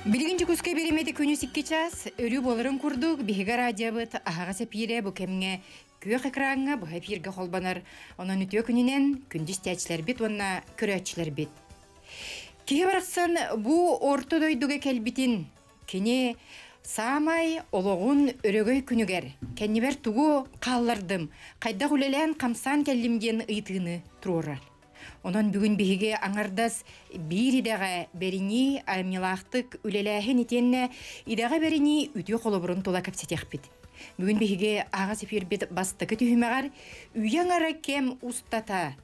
Билигинчи күскө беремеди күнү сикки час, өрү боларын курдук, биһиге радиобыт, ахага сапире бу кемге күйөк экранга бу эфирге холбанар. Онон үтө күнүнен күндүз тәчләр бит, онна көрөчләр бит. Кие бараксан бу орто дойдуга келбитин, кини самай ологун өрөгөй күнүгер, кеннибер тугу каллардым, кайда гулелен камсан келлимден ыйтыны турар. Онон бүгүн биһиге аңардас бир идеге берини армилахтык үлеләһин итенне идеге берини үтү холобурун тола капсетехпит. Бүгүн биһиге ага сефирбит бастыкы түһүмәгәр уяңара кем устата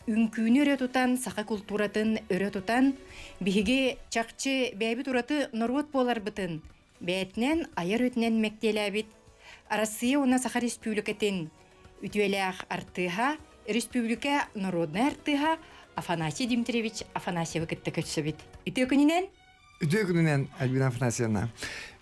үңкүүнү өрө тутан сака культуратын өрө тутан биһиге чакчы бәби тураты норвот болар бытын бәтнен аяр өтнен мектеләбит Россия уна Саха Республикатын үтүеләх артыга Республика народная артыга Афанасий Дмитриевич Афанасьев кытты көтсөбит. Үтө күнүнен? Үтө күнүнен Альбина Афанасьевна.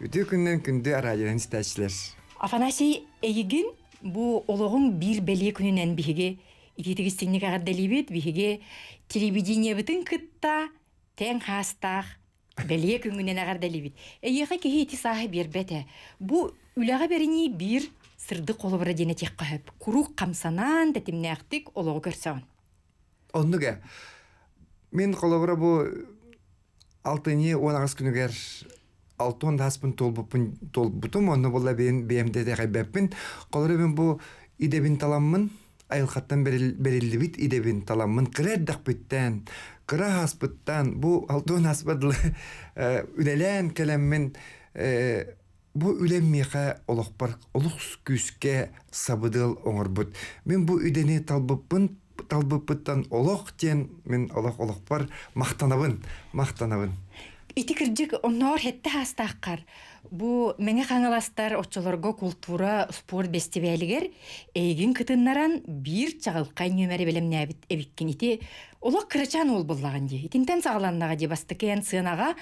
Үтө күнүнен күндү радиодон истәчләр. Афанасий эйигин бу ологун бир беле күнүнен биһиге итетигистинник агадделибит биһиге телевидение битин кытта тең хастах беле күнүнен агадделибит. Эйиге кехити сахи бербете. Бу үлага берини бир сырды колобра дене тек кахып. Курук камсанан тетимнәктик олого көрсөн. Оннуга мен колобра бу 6-10 күнүгер 6 таспын толбутум онну болла бемде де кайбеппин. Колобра мен бу идебин таламмын айылхаттан берилибит идебин таламмын креддак биттен кыра хаспыттан бу 6 хаспыдлы үлелен келеммин бу үлеммеха олохпар олух күскә сабыдыл оңорбут. Мен бу үдени талбыппыттан олох тен мен олохпар мактанабын. Итикирдик оннор хетте хастаккар. Бу меңе хаңаластар очолорго культура спорт фестивалигер эйгин кытыннаран бир чагылкай нөмери белемнәбит эбиккинити олох кырачан ол буллаган ди. Итинтен сагаланнага ди бастыкен сынага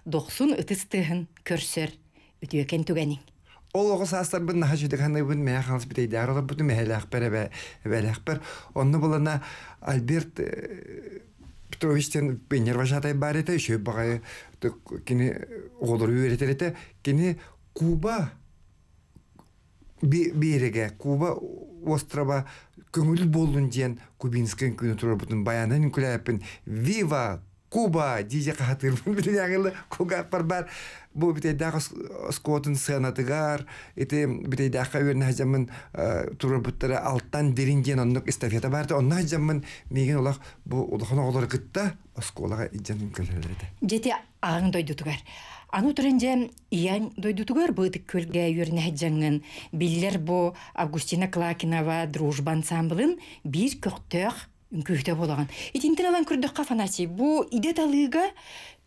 90 ытыстыгын көрсөр. Үтөкен түгәнин. Ол оғы састар бұн наға жүдік ханы бұн мәе қалыс бітейді арылып бұны мәхәләқпір әбәләқпір. Онны болына Альберт Петровичтен пенер важатай бар еті, үші бағай кені оғылыры өретер еті, кені Куба береге, Куба острова көңіл болын ден Кубинскін күні тұрар бұтын баянын күләппін «Вива! Куба!» дейже қағатырмын білін ағылы көңіл бар. Бу битейдәк скотын сынатыгар, ите битейдәк өйрән хаҗамын турбуттары алттан деринген оннук эстафета барды. Онна хаҗамын меген улак бу улахны олар кытта осколага иҗанын көлләде. Жете аң дойдутугар. Аны турынҗа ияң дойдутугар бу көлгә өйрән хаҗаңын билләр бу Августина Клакинова дружба ансамблын бир көктөк үңкүктә булаган. Итинтен күрдек Афанасий бу иде талыга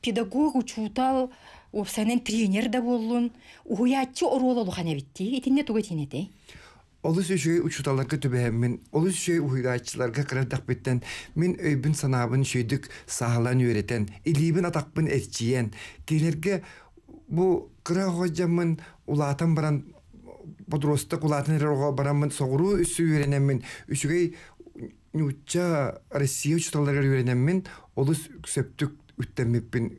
педагог учутал Опсанен тренер да боллун, уятчы орололу хана битти, итинне туга тинете. Олус үшөй учуталарга төбәһәммен, олус үшөй уйгачыларга кырдак биттен, мен өйбүн санабын шөйдүк сахалан өйрәтен, илибин атакпын этчиен, келерге бу кыра хоҗамын улатан баран подросток улатын рого барамын согуру үсү өйрәнәммен, үшөй нуча Россия учуталарга өйрәнәммен, олус сөптүк үттәммеппин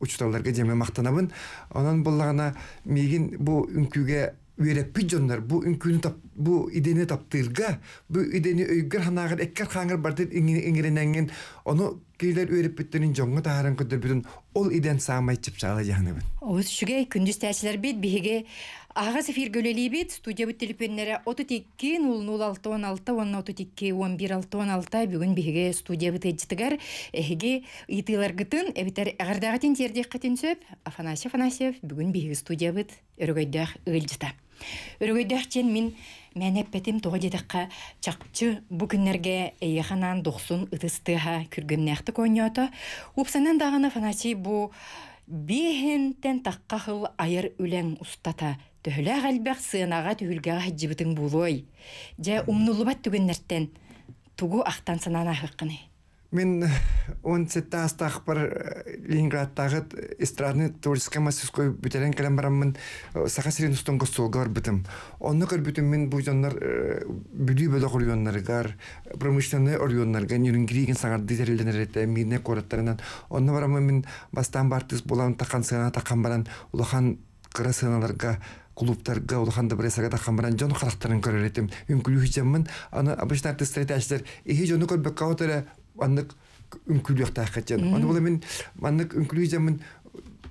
учталарга жеме мактанабын. Анан боллагана меген бу үңкүгө үйрөппү жондар бу үңкүнү бу идени таптырга бу идени өйгөр ханагыр эккер хаңыр барды иңирененген ону кейлер үйрөппүттөрүн жоңго таарын көдөрбүтүн ол иден саамай чыпчала жааныбын. Ос шугай күндүз тәчләр бит биһиге ага сефир гөлелибит студия бит телефоннары 32 001616 32 1116 бүгүн биһиге студия бит эҗитигер эһиге итылар гытын эбитер агардагатын жерде катын сөп Афанасьев бүгүн биһиге студия бит өрөгөйдөх ылжыта. Өрөгөйдөхчен мен эппетим тога жетекка чакчы бу күннәргә эйханан 90 ытыстыга күргәмнәхте коньята. Упсанан дагына Афанасий бу бехентен таккахыл айыр үләң устата төһлә галбәк сынага түгелгә хаҗибытың булой. Жа умнулубат түгеннәртен тугу ахтан санана хыккыны. Мен он сетта астах бар Ленинградтагы эстрадный творческий мастерской бүтерен калам барамын саха сирен устон гостолгар битим. Онны көрбүтүм мен бу жаннар бүдүй бөлө курганнаргар, промышленный орионнарга нюрингриген сагарды терилденерете мине кораттарынан. Онны барамын мен бастан бартыс болам такан сына такан баран улахан кырасыналарга клубтарга улаханда бресага такан баран жон характарын көрөретим. Үмкүлүү хижаммын аны обычно артисттер әчләр. Ихи жону көрбөк каватара аннык үмкүлүк таакачан. Аны була мен аннык үмкүлүк жамын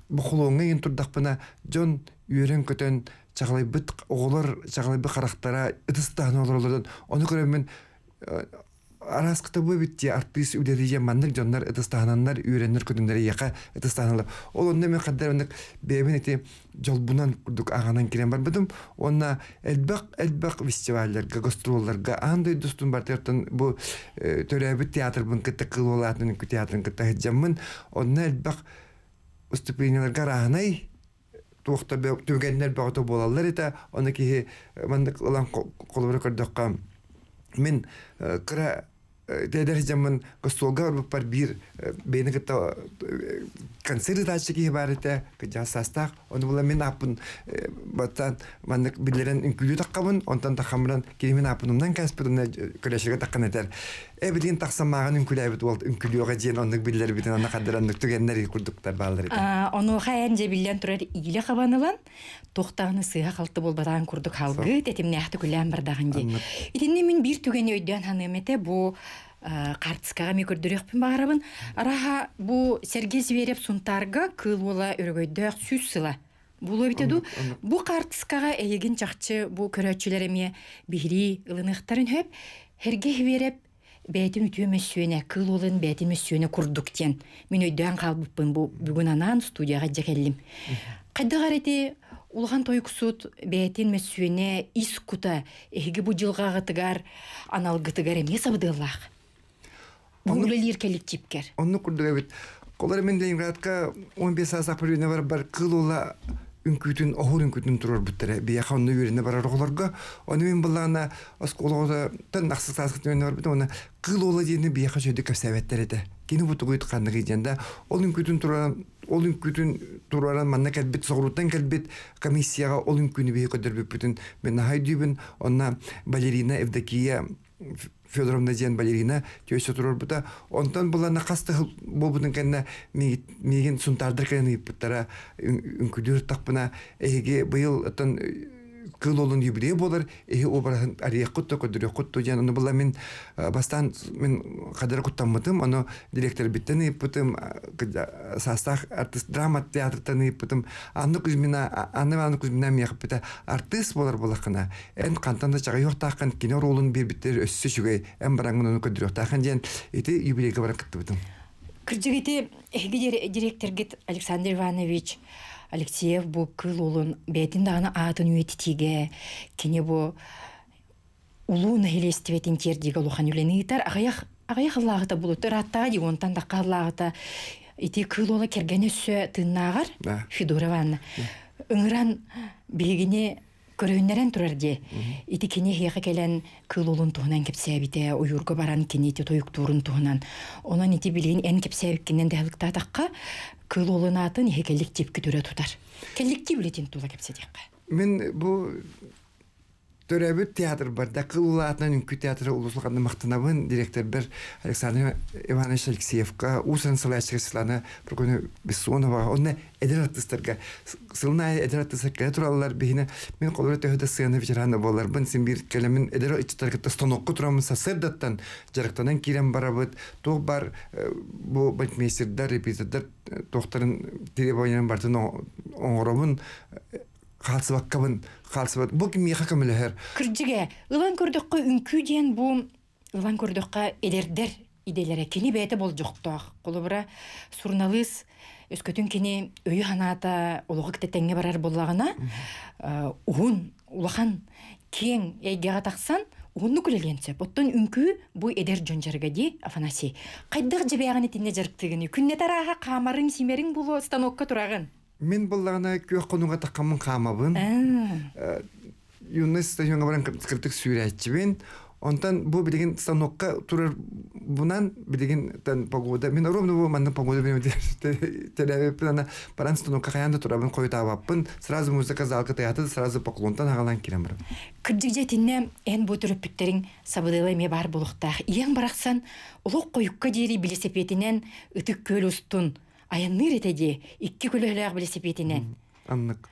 бухулоңга ен турдакпына жон үйрен көтөн чагалай бит оголор чагалай бит характара ытыстан олордан. Аны көрөм мен араскыта бу битти артист үледиже маннык жоннар ытыстананнар үйреннер көтөндөрө яка ытыстаналар. Ол онда мен каддар бебин эти жолбунан курдук аганан кирен бар бидим. Онна элбак фестивальлерге, гастролларга андай достун бар тертен бу төрөбүт театр бун кытта кылуулатын театрын кытта жаммын. Онна элбак выступленияларга раанай туакта төгеннер багыта болалар эте. Аны ки мандык улан колбура көрдөккө мен кыра дедер жамын гастолга бар бир бени кытта концерт ачыки барыта кыжа састак оны була мен апын баттан мандык билерен үnkүлү таккабын онтан такамран киримен апынымдан каспыдына көрөшөгө таккан этер эбидин таксамаган үnkүлөбүт болду үnkүлүгө жен ондук билер битен ана кадырандык түгеннер курдуктар баалар эти ону хайын же билен турар иле кабанылан токтагыны сыга калты болбадан курдук халгы тетимнехти күлән бардагын же итинне мен бир түген өйдөн ханымете бу картскага ми көрдүрөкпүн баарабын араха бу Сергей Зверев сунтарга кыл бола өрөгөйдөк сүз сыла булу битеду бу картскага эйген чакчы бу көрөчүлөр эме бири ылыныктарын хөп Сергей Зверев бәйтин үтүмөссүөнө кыл болын бәйтин өссүөнө курдуктен мен өйдөн калбыппын бу бүгүн анан студияга жекелдим кайдыгар эти улган тойкусут бәйтин өссүөнө искута эги бу жылгагытыгар аналгытыгар эме сабыдылак Бунлелир коллективкер. Онны курдуга бит. Колар мен Ленинградка 15 саат апрелне бар кылула үnkүтүн охур үnkүтүн турар буттара. Бия ханны үйренне барар огларга. Аны мен буллана осколода тан нахсасаскыт мен бар бит. Аны кылула дейни бия хажыды касабеттер эте. Кини буту гыйт кандыгы жанда ол үnkүтүн тураран манна келбит согруттан келбит комиссияга ол үnkүнү бия көдөрбүп бүтүн. Мен хайдыбын онна балерина Евдокия Федоровна ден балерина төсө турар бута онтан булана касты болбудун кенне меген сунтардыр кенне буттара үnkүдөр такпына эге быйыл тан кыл олон юбилей болар обран ариякутто көдөрөкутто жан аны була мен бастан мен кадар куттаммытым аны директор биттен иппытым састах артист драма театртан иппытым аны кузмина мияхпыта артист болар булакына эн кантанда чага йортакан кино ролун бирбиттер өссө шүгөй эн бараңын аны көдөрөктакан жан эти юбилейге баран кыттыбытым кыржыгыты директор гит Александр Иванович Алексеев бу кыл улун бетин дагы атын үетитиге кине бу улуу нахилестибетин тердиге лухан үленитар агаяк лагыта булут раттага ди онтан да каллагыта ити кыл ула кергенөсө тыннагар Федоровна ыңыран бегине көрөннерен турар ди ити кине хега келен кыл улун туунан кепсебите уюрга баран кинети тоюктурун туунан онон ити билин эн кепсебиккинен дайлыкта такка кыл улунатын хекелик тепки төрө тутар. Коллектив билетин тула кепседекка. Мен бу төрөбүт театр бар да кыл улатынан үnkү театры улуслуканды мактанабын директор бер Александр Иванович Алексеевка усан салачкысланы прокону Бессонова онна эдер артистерге сылна эдер артистке тураллар бихине мен колор төһөдө сыяны вечерана болар бын син бир келемин эдер ичтерге станокко турамыз сасырдаттан жарыктанан кирен барабыт то бар бу битмейстердер репетитор докторун телебойнан бартын оңоробун Халсыбат. Бу ким яка камелер. Кыржыга, ылан көрдөккө үnkү ден бу ылан көрдөккө элердер иделере кини бете бол жокток. Колубура сурналыс өскөтүн кини өйү ханата ологу кететеңге барар боллагына улахан кең эйгега таксан уну күлөлөнсө. Оттон үnkү бу эдер жонжарга ди Афанасий. Кайдык жебеган этинде жарыктыгыны күнне тарага камарың симериң бул станокко тураган. Мен боллагына көк конуга таккамын камабын. Юнес стадионга баран кыртык сүрәтчибин. Онтан бу билеген станокка турар бунан билеген тан погода. Мен ровно бу манна погода бем телевизионна паран станокка хаянда турабын койтабаппын. Сразу музыка залка театр сразу поклонтан агалан кирем бар. Кырдыгжа тинне эн бу төрөпүттериң сабыдылай ме бар булуктах. Иең бараксан улук коюкка дери билесепетинен ытык көл устун аянныр этеди 2 көлөлөк билесепетинен. Аннык.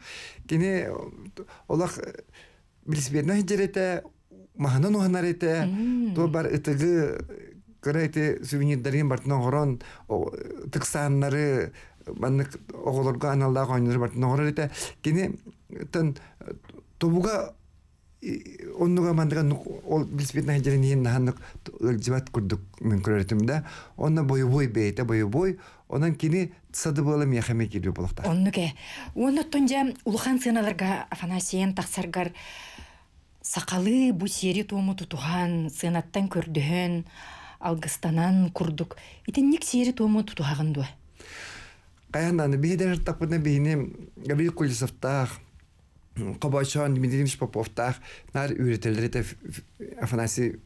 Кене олах билесепетинен жерете маханан уханарете то бар ытыгы көрөйте сувенирдерин бартына горон тыксаннары баннык оголорго аналда койнор бартына горете кене тан тобуга оннуга мандыган ол билесепетинен жеринен наханнык ылжыбат курдук мен көрөтүмдө онна бой бейте бой онан кини сады болы мехаме кирүү болокта оннуке оннотонжа улхан сыналарга Афанасиен таксаргар сакалы бу сери тому тутуган сынаттан көрдүһөн алгыстанан курдук итинник сери тому тутуган дуа каяндан бейдер тапына бейне Габриэл Кулисовтах Кабачан Дмитрий Поповтах нар үйрөтелер Афанасий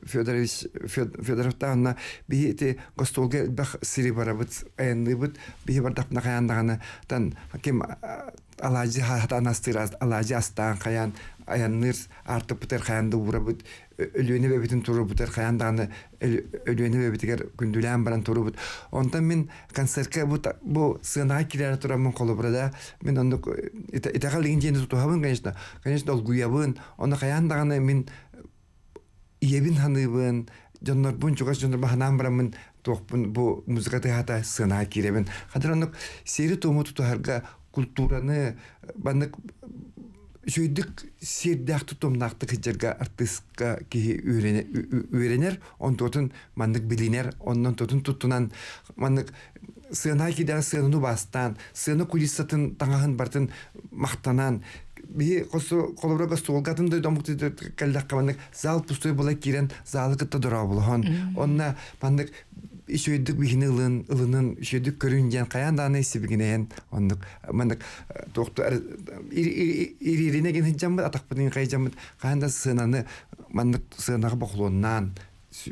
Федоровтан бейте гостолга бах сири барабыт аянлыбыт бей бардапна каяндаганы тан ким алажы хатанастыраз алажы астан каян аянныр артып бутер каянды урабыт өлүөнө бебитин туруп бутер каяндаганы өлүөнө бебитигер күндүлән баран туруп онтан мен концертке бу сынага кирер турамын колубрада мен онду итагалыгын жени тутабын конечно ол гуябын оны каяндаганы мен иебин ханыбын жоннор бунчугас жоннор баханан барамын токпун бу музыка театра сынага киребин кадыранык сери тому тутарга культураны банык шүйдік сердяқты томнақты кіжерге артистка ки үйренер, он тотын мандык билинер, оннан тотын туттунан мандык сына кидер сыну бастан, сыны кулисатын таңағын бартын мақтанан, би колобра гастолгатын да домукты калдак мандык зал пустой була кирен залы кытта дора булган. Онна мандык ишөйдүк бихини ылынын ишөйдүк көрүнген каянданы сибигинен ондук мандык доктор иририне ген жамбы атакпын кайжамбы каянда сынаны мандык сынага боклоннан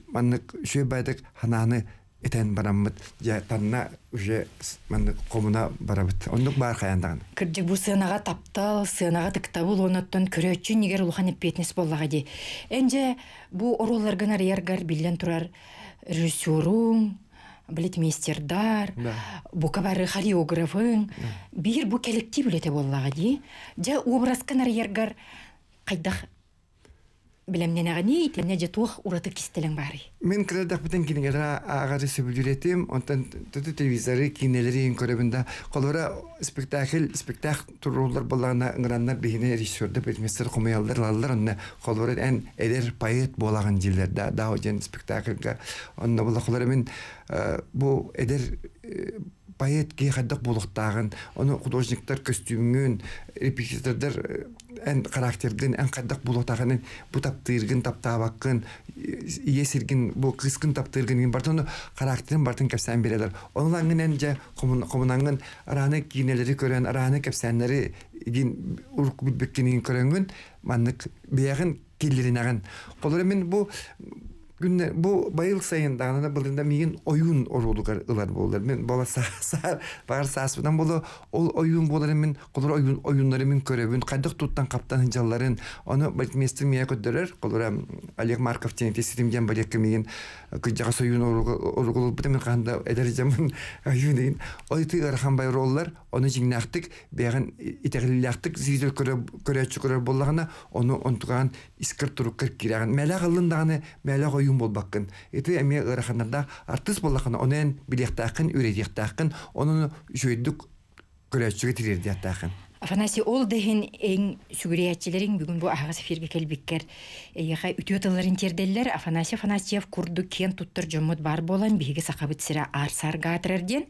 мандык шөй байдык хананы этен бараммыт я танна уже мандык комуна барабыт ондук бар каяндаган кырдык бу сынага таптал сынага тыктабыл оноттон көрөчүн нигер улухан эппетнес боллага ди энже бу оролларга нарыяргар билен турар режиссерың, балетмейстердар, букабары хореографың, бир бу коллектив билете боллага ди. Жа образка нарыяргар кайдах билемнен агани итене же тух ураты кистелең бары. Мен кредак битен кинегера агары сөбүлүретим, онтан телевизоры кинелерин көрөбүндө колора спектакль турулар боллагана ыңыраннар бихине режиссерде билместер комуялдар лалдар онна колора эн эдер поэт болаган жиллерде даожен спектакльга онна болла колора мен бу эдер поэт ки хаддак булуктагын, оны художниктар костюмүн, репетитордар эн характерден эн хаддак булуктагын, бу таптыргын таптабаккын, иесиргин бу кыскын таптыргын бартын характерин бартын кепсен берелер. Онларның энже комунаңын араны кинелери көрөн, араны кепсенleri гин урук билбеккенин көрөнгөн, мандык биягын киллеринаган. Колор мен бу günler bu bayıl sayındağına bılında miyin oyun orulugar ılar bollar. Men bola sar bar sasıdan bolu ol oyun bolları men kolor oyunları men körevün qadık tuttan kaptan hıncaların onu baltmestir miye ködürür. Kolora Oleg Markov tenete sitimgen balek miyin kıcağa soyun orugul bu men qanda edereceğim oyun. Oyti arxan bay rollar onu jignaqtık beğen iteğililaqtık zidel köröçükör bollağına onu ontuğan iskir turuk kırk kirağın. Mela qılındağını mela oyun bolbakın. Eti emeğe ıraxanlarda artist bollağına onun bilektaqın, ürediyaqtaqın, onun şöydük köröçükö tirirdiyaktaqın. Афанасий ол дехин эң сүгүриятчилерин бүгүн бу агас эфирге келбиккер. Эйга үтөтөлөрүн терделлер Афанасьев курду кен туттур жомут бар болан биги сакабыт сира арсарга атырарден.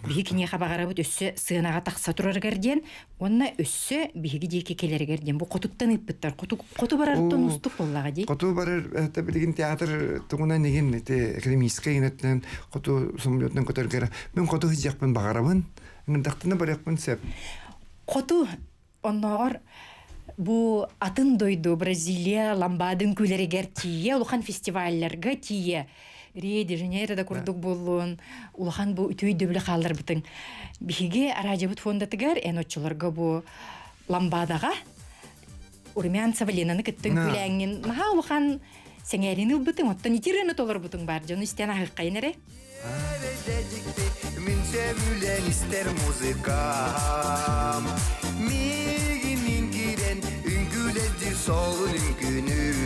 Биги кине хабагарабыт өссө сыынага такса тураргарден. Онна өссө биги деки келергерден. Бу котуттан ыппыттар. Коту барартын устук боллага ди. Коту барар билген театр тугуна неген академический инеттен коту сомлётнан котергер. Мен коту хижакпын багарабын. Ыңдактыны баракпын сеп. Коту онногор Бу атын дойду Бразилия ламбадын күлерегер тие, улахан фестивальлерге тие. Рио-де-Жанейрода курдук болуын, улахан бу үтөй дөбілі қалдар бітін. Биге аражабыт фондатыгар энотчыларга бу ламбадаға урмян саваленаны кіттін күләңін. Наха улахан сәңәрін ұлбытын, оттан итиріні толар бұтын бар. Жоны істен ағық қайынары? Min sevülen ister muzikam Miginin giren ünküledir solun ünkünüm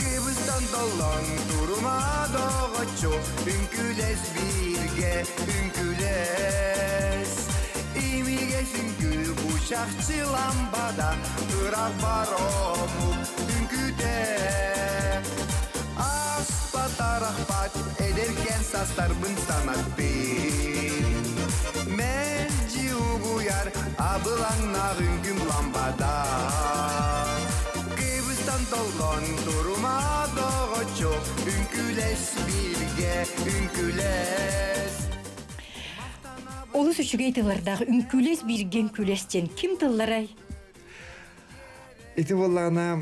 Kıbrıs'tan dolan durma dağa çok Ünküles birge ünküles İmiges ünkül kuşakçı lambada Irak var omuk ünküde Tarahpat ederken sastarbın sanat bin Merci uyar abılanlar üngüm lambada Kıbrıs'tan dolan durma doğu çok Ünküles bilge ünküles Olus üçüge tıllarдағы ünküles birgen külesten kim tılları? Ити боллана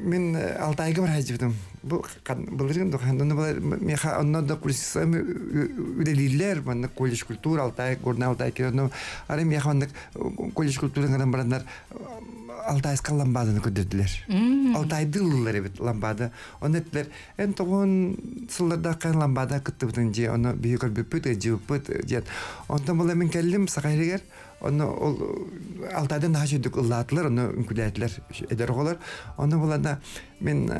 мен Алтайга бар хажыбдым. Бу булырын дохандыны бар меха оннда курсам үделилер мен колледж культура Алтай горна Алтай керно. Ары меха онда колледж культураны барандар Алтайска ламбаданы көдөрдүлөр. Алтайдыллар бит ламбада. Онетлер эн тогон сылларда кан ламбада кыттыбытын же оны бийгөр бүпөт жыпыт же. Онда була мен келдим Сакайрыгер. Onu Altay'dan daha çok ıllatılar, onu ünkuleydiler, eder oğlar. Onu bulanda ben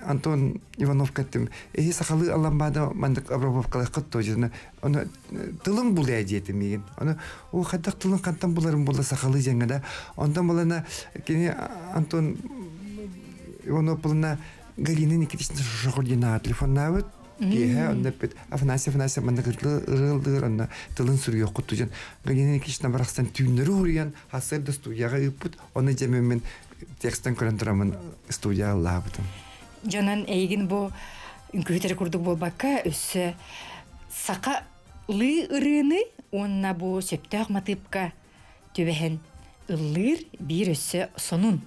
Anton Ivanov kattim. Sakalı Allah'ın mandık Abramovka'la kıttı hocam. Onu tılın buluyor diyetim. Onu o kadar tılın kantan bularım bulda sakalı jengada. Ondan bulanda kini Anton Ivanov bulanda Galina Nikitis'in şokurcuna telefonuna avut. Gehe onda pet Afnasya mandık ırıldır onda tılın sürüyor kutucan. Galina Nikitiş'in bırakstan tüynleri uğrayan hasır da studiyaga yapıp onu cemimin tekstten körendiramın studiya Allah'abıdım. Canan eygin bu ünküteri kurduk bol bakka üssü sakalı ırını onna bu söptağ matıpka tübehen ılır bir üssü sonun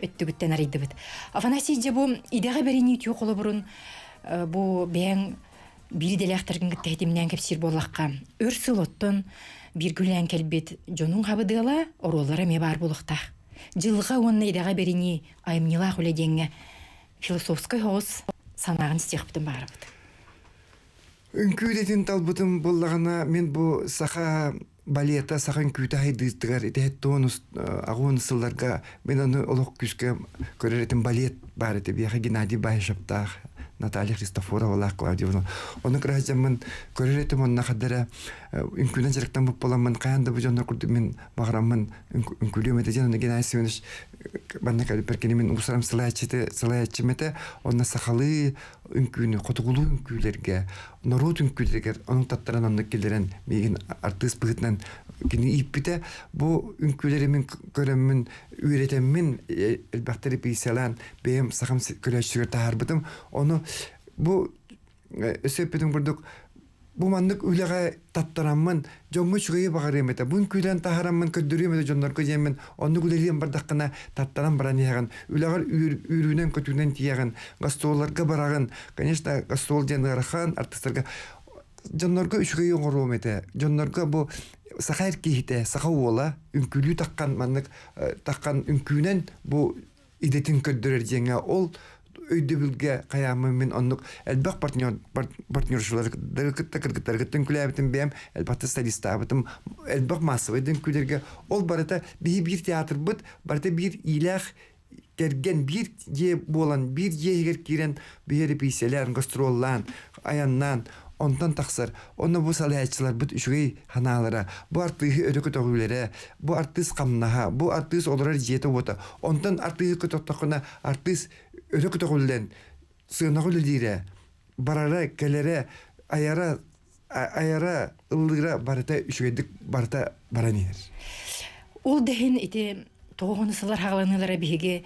öttügütten araydı bit. Afanasiyce bu ideğe bereni tüyo kolu burun bu ben bir delekтерген гиттетимнен кепсир боллакка өрсүл оттон бир күлән келбет жонун хабыдыла ороллары ме бар булыкта жылга онна идага берини айымнила хуледеңге философский хоз санагын стихптын барыбыт Үңкүдетин талбытым боллагана мен бу саха балета сахан күтә хайдыттыгар этеттон агын сылларга мен аны олок күскә көрәретим балет бар ите бия Геннадий Байшаптах Наталья Христофорова, Клавдия. Оны гражданмын көрәретим онна хадара үңкүнен жарыктан буп боламын. Каянда бу жоннор курду мен багырамын үңкүлүм этежен оны Геннадий Семенович банна калып беркени мен усарам сылаячымете онна сахалы үңкүнү котугулуу үңкүлерге норут үңкүлерге анын таттаран онна келдерен меген артист быгытынан кини иппите бу үңкүлеримин көрөмүн үйретеммин элбактары писалан бем сахам көрөчүгөр таарбытым оны бу өсөпүтүн бурдук бу мандык үйлага таттараммын жоңго чугай багарымета бун күлән тахараммын көддүрүмө жоннорго жеммен онну күлелиен бардаккана таттарам баран яган үлагар үрүнөн көтүнөн тияган гастролларга бараган конечно гастрол жанырахан артистларга жоннорго үчүгай оңоромете жоннорго бу сахайр кихите сахаула үңкүлү таккан мандык таккан үңкүнен бу идетин көддөрөр жеңе ол өйдөбүлгө каямы мен оннук элбак партнершылар кыргыттаргыттын күләбитин бем элбакты стилистабытым элбак массовыйдын күлерге ол барыта бир театр быт барыта бир илах керген бир же болан бир же егер кирен бир писелер гастроллан аяннан онтан таксар оны бу салаячылар бут үшүгей ханалара бу артыгы өрөкө төгүлөрө бу артист камнаха бу артист олорор жете бота онтан артыгы тоттокуна артист өрөкө төгүлден сыйнагыл дире барара келере аяра ылдыра барыта үшүгедик барыта баранер ол дехин ити тоғонысылар хағыланылары биге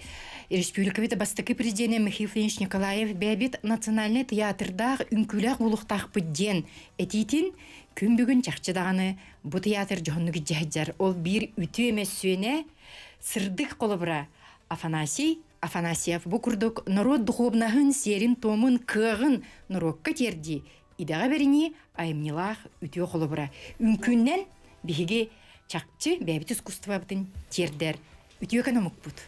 Республикабет бастакы президент Михаил Флинч Николаев бәбит национальный театрдах үңкүләк булуктах бүдден этитин күн бүгін чақчыдағаны бұ театр жоғынны күджәйджар. Ол бір үті емес сүйене сырдық қолыбыра Афанасьев бұ күрдік народ духовнағын серін томын кығын нарокка терді. Идаға беріне айымнилақ үті қолыбыра. Үмкүннен бігі чақчы бәбіт искусства бұтын тердер. Үті экономик бұд.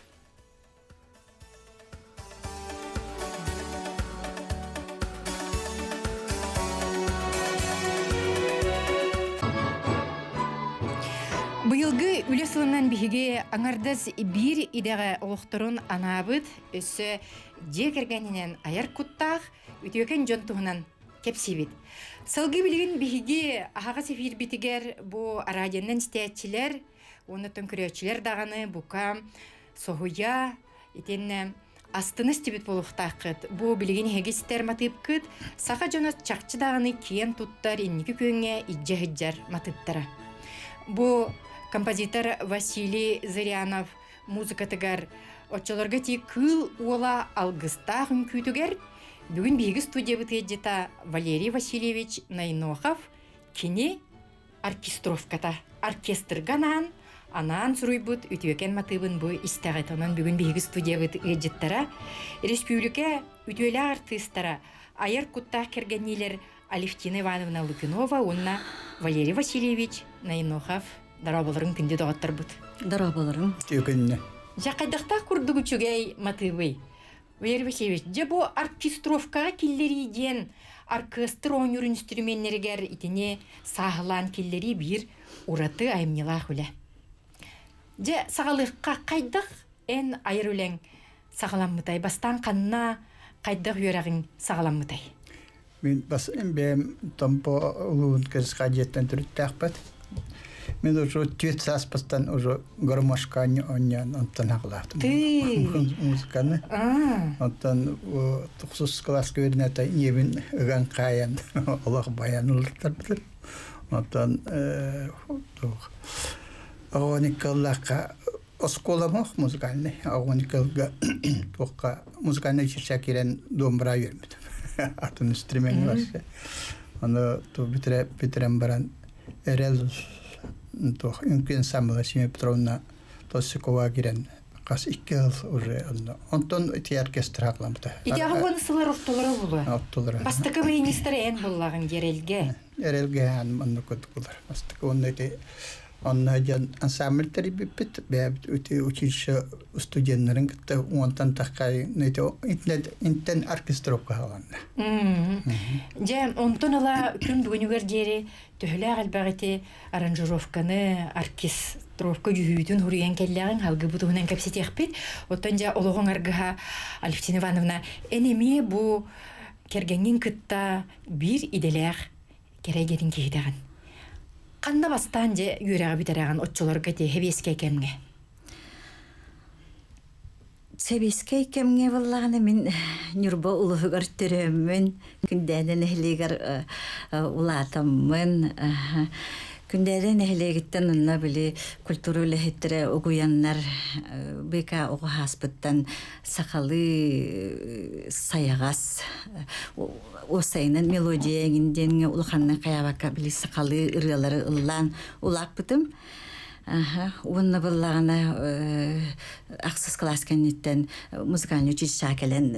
Быйылгы үлі сылынан бігі аңардаз бір идаға олықтырын анабыд өсі жекергенінен аяр күттақ үтекен жон туғынан кепсибит. Сылғы білген бігі ағаға сефир бітігер бұ радионан стеятчилер, оны түнкүречилер дағаны бұқа соғуя етен астыны стебет болуқтақыд. Бұ білген хегестер матып күд, сақа жона чақчы дағаны киен туттар инники көнге иджа-хиджар матыптара. Бұ композитор Василий Зырянов музыкатыгар отчаларга ти кыл уола алгыстағын күйтігер. Бүгін бейгі студия бітеджета Валерий Васильевич Найнохов кені оркестрганан анан сұруй бұд үтіөкен матыбын бұ истағайт. Онан бүгін бейгі студия бітеджеттара республика үтіөлі артыстара аяр күттақ кергенелер Алевтина Ивановна Лукинова, онна Валерий Васильевич Найнохов дарабаларың күнде доғаттар бұд. Дарабаларың. Өкінне. Жақайдақта күрді күчігей матыбый. Валерий Васильевич, же бұ оркестровкаға келлері ден оркестр ойныр инструментнергер итіне сағылан келлері бір ураты айымнилақ үлі. Же сағалыққа қайдық ән айыр өлең сағалан мұтай, бастан қанына қайдық өрағын сағалан мұтай. Мен бас бәм тампо улуын кыз қажеттен түріттәқ бәд. Мен уже түйет саспастан уже гармошканы оннян онтан ағылақтым. Музыканы. Онтан тұқсыз класс көрінәті ебін үгін қаян олақ баян ұлықтар білір. Онтан ағоникаллаққа осколамақ музыкальный. Ағоникалға музыкальный чирча керен домбыра өрмедім. Атын инструмент барсы. Оны бітірем баран әрел үмкін самыла Семей Петровна Тосикова керен қас 2 жыл уже. Онтон өте оркестр ақламды. Идеға оны сылар ұқтылары бұлы? Ұқтылары. Бастықы вейністері ән бұллағын ерелге? Ерелге ән мұнды көді бұлар. Бастықы оны өте Онна жан ансамбльтери биппит бәбит өте училище студентлерин кітті онтан таққай интен оркестровка қаланды. Жа, онтан ала күн бүгінігер жері төхілі әлбәғеті аранжировканы, оркестровка жүхүйдің хүрген кәлләғын халғы бұтығынан кәпсет еқпет. Оттан жа олығын арғыға Алевтина Ивановна әнеме бұ кергенген кітта бір иделәғ керегерін кейдіған. Қанна бастан же үйрәға бітәрәған отчыларға де хебеске кәмге? Себеске кәмге болағаны мен нүрба ұлығығар түрімін, күндәден әхілегер ұлатымын. Күндәден әхілегіттен ұнна білі культуру үләхеттірі ұғуяннар бейка ұғы хаспыттан сақалы саяғас осайынан мелодия еңінден ұлықанның қаябақа білі сақалы ұрғалары ұллан ұлақ бұтым. Онны болағына ақсыз класс кәнеттен музыкальный училище кәлен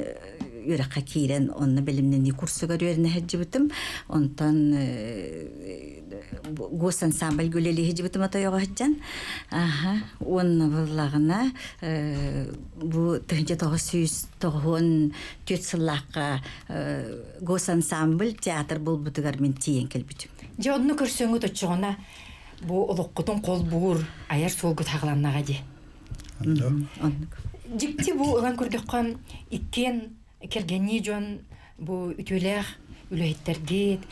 үйраққа кейрен онны білімнен курсыға өріне әджі бұтым. Онтан гос ансамбль гөлелі әджі бұтым атай оға әджан. Онны болағына бұл 1994 сыллаққа гос ансамбль театр бұл бұтығар мен тиен кәл бүтім. Же онны көрсөңі тұтшығына Бу олоққытын қол бұғыр аяр солғы тағыланнаға де. Жікті бу ұлан көрдіққан иккен кергенне жон бу үтөләқ үләйттергет.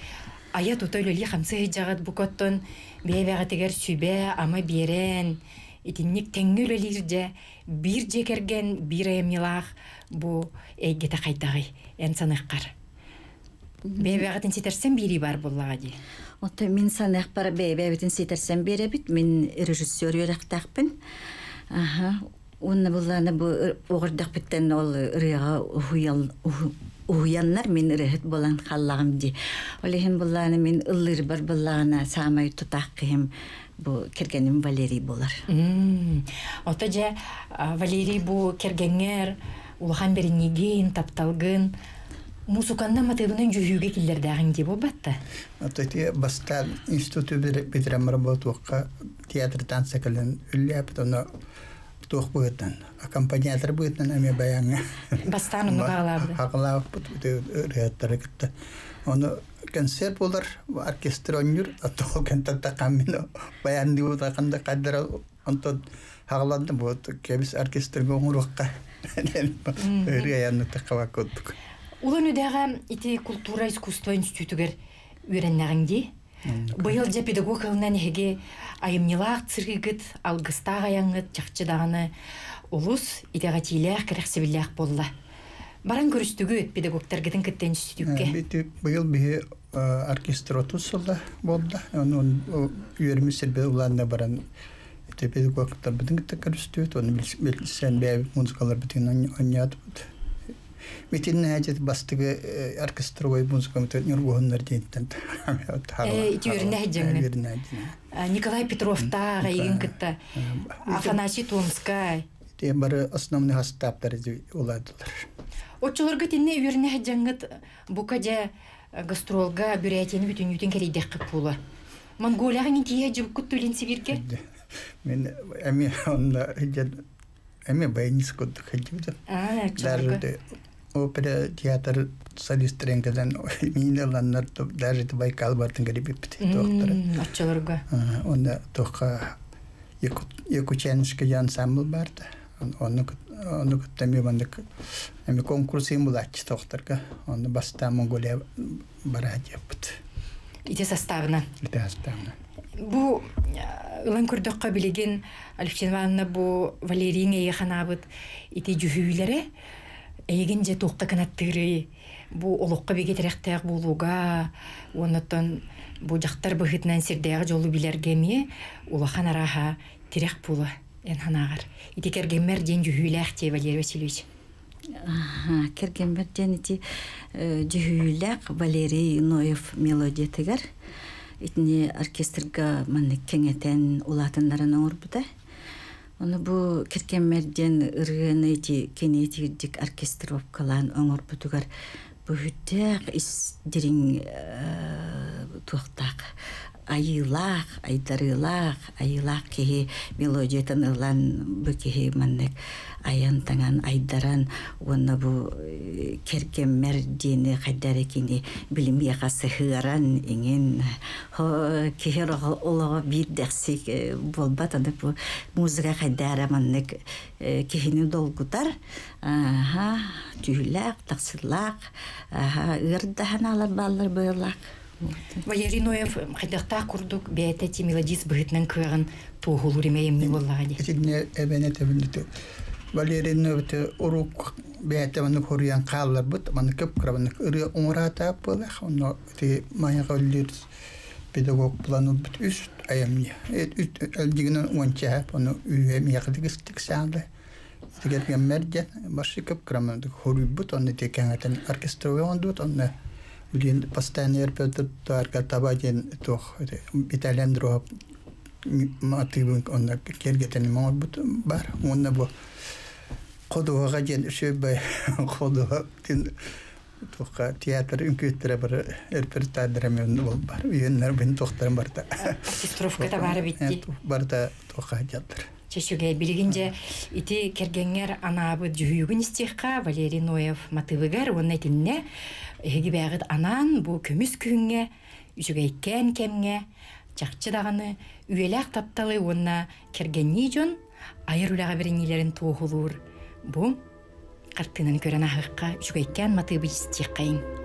Ая тұта үләлі қамсы жағат бұ көттін бәйбәға тегер сүбә ама берен. Итіннік тәңгі үләлер де бір жекерген бір әйемнелақ бу әйгеті қайдағы ән саныққар. Бәйбәғатын сетерсен бері бар болаға де. Отто мен санақ бар бәйбәбетін сетерсен бері біт, мен режиссер өріқтақпын. Оны бұланы оғырдақ біттен ол ұрыға уяннар мен рехет болан халлагым ди. Олехин булланы мен ыллыр бар буллана самай тутаккым бу кергеним Валерий болар. Ота же Валерий бу кергенгер улахан беринеген тапталгын музыканна матыбынан жүгүгө киллердагын деп болбатта. Ота бастал институт битирем работука театр танцакалын үлләп тоно тух буйтан аккомпаниатор буйтан ами баянга Бастан унагалабы. Хаглап реатторыкта. Оны концерт болар оркестр онюр атол кантата камино баян диу таканда кадра онто хагланды бот кебис оркестр гоңурукка. Реянны такавакоттук. Улан өдәгә ити культура искусство институтыгер үйрәннәгәнди. Быел же педагог ылынан хеге айымнилак циргыгыт алгыста аяңыт жакчыдаганы улус идегатилер керексибиллек болла. Баран көрүстүгү педагогтар гидин кеттен институтке. Бити быел бие оркестр отусулда болду. Onun үйрәмисел бе уланда баран педагогтар битин көрүстү. Оны билсен бе музыкалар битин онят. Битин хәҗәт бастыгы оркестровый музыка мөтәннәр булганнар диттән. Николай Петровта гайгын кытта. Афанасий Томскай. Те бары основный хастаптар уладылар. Отчыларга тинне үйрәнә хәҗәнгыт букаҗа гастролга бюрәтен бүтән ютен кәридәк кып була. Монголиягә нития җиб күттүлен сибирге. Мен әми онда хәҗәт әми байнис күттү хәҗәт. Даже опера театр солистренгадан минеланнар даже Байкал бартын гәриб битте доктор. Отчыларга. Онда тока Якученский ансамбль барды. Оны күттәме бандык. Әми конкурс имулач докторга. Оны баста Монголия бара дип. Ите составына. Бу ылан күрдөккө билеген Алексей Ивановна бу Валерийне яханабыт ите жүһүйләре эйген же тоққа канаттыры бу олоққа бегетеректәк булуга оннан бу жактар быгытнан сирдәгә жолу билергеме улахан араха тирек була эн ханагар ите кергемер ден жүһүйләк те Валерий Васильевич. Кергемер ден ите жүһүйләк Валерий Ноев мелодия тегер итне оркестрга манны кеңетен улатыннарын орбута. Оны бу кергемерден ыргыны ити кенетик оркестр оп калан оңор бутугар бу хүттәк ис дирин туктак айылак айдарылак ки мелодиятан ылан бу ки маннык аян таңан айдаран оны бу кергемердени кайдарекини билим якасы хыран иңен кихер олого биддексик болбат аны бу музыка кайдара маннык кихини долгутар түйлак таксылак ырдаханалар баллар быйлак. Валерий Ноев хайдакта курдук бәйәтәти мелодис быгытнан кыгын тугулур эмейем ни боллагы. Этне эбенете билде. Валерий Ноев урук бәйәтәмне хорыян каллар бут, маны көп крабны ыры оңрата булах, оны те мая галлер педагог плану бит үст аямне. Үст әлдигенен онча, оны үйем якдыгыстык саңды. Тегер мерден башы көп крабны хорый бут, оны те кәңәтен оркестровый ондут, оны Блин, постоянно репетитор табаден тох итальян дроб мотивы он кергетен мод бут бар он на бо ходуга ген шөбе ходуга тин тох театр инкүтре бар репертуар мен бол бар үйөннөр бен тохтар барда оркестровка бар битти барда тох жатыр. Чешуге билгинже ити кергенгер анабы жүгүн истехка Валерий Ноев мотивыгар он этинне эги бягыт анан бу көмүс күнгө үжүгейкен кемге жакчыдаганы үйелак тапталы онна кергенни жон айырулага беренилерин тоохулур бу картинаны көрөн ахыкка үжүгейкен мотивы истехкайын.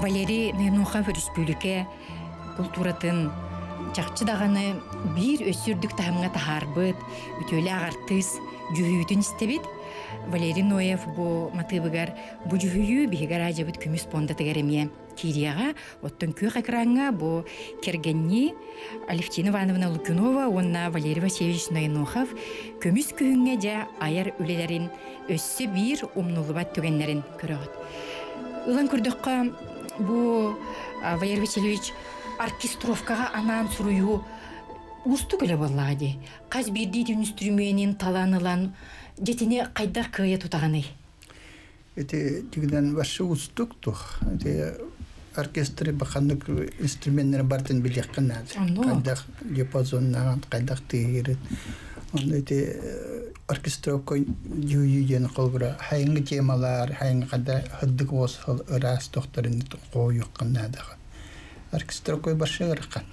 Валерий Нуха в республике культуратын чакчы даганы бир өссүрдүк тахымга тахарбыт, үтөлө агартыс, жүһүүтүн истебит. Валерий Ноев бу матыбыгар бу жүһүү бигер ажабыт күмүс понда тегеремие. Кирияга оттон күйөк экранга бу кергенни Алевтина Ивановна Лукинова, онна Валерий Васильевич Нойнохов көмүс күһүнгө жа аяр үлелерин өссө бир умнулубат түгеннерин көрөгөт. Ылан көрдөккө бу Валерий Васильевич оркестровкага анан суруйу усту келе боллагы. Каз бирди инструментин таланылан жетине кайда кыя тутаганы. Эти тигден башы устук тух. Эти оркестры бахандык инструменттер бартын билеккен над. Кайда диапазоннан кайда тегерет. Он эти оркестровка жүйен колбура хайыңгы темалар, хайыңгы кайда хыддык осол ырас тохторын коюккан надагы. Оркестровка башы гыркан.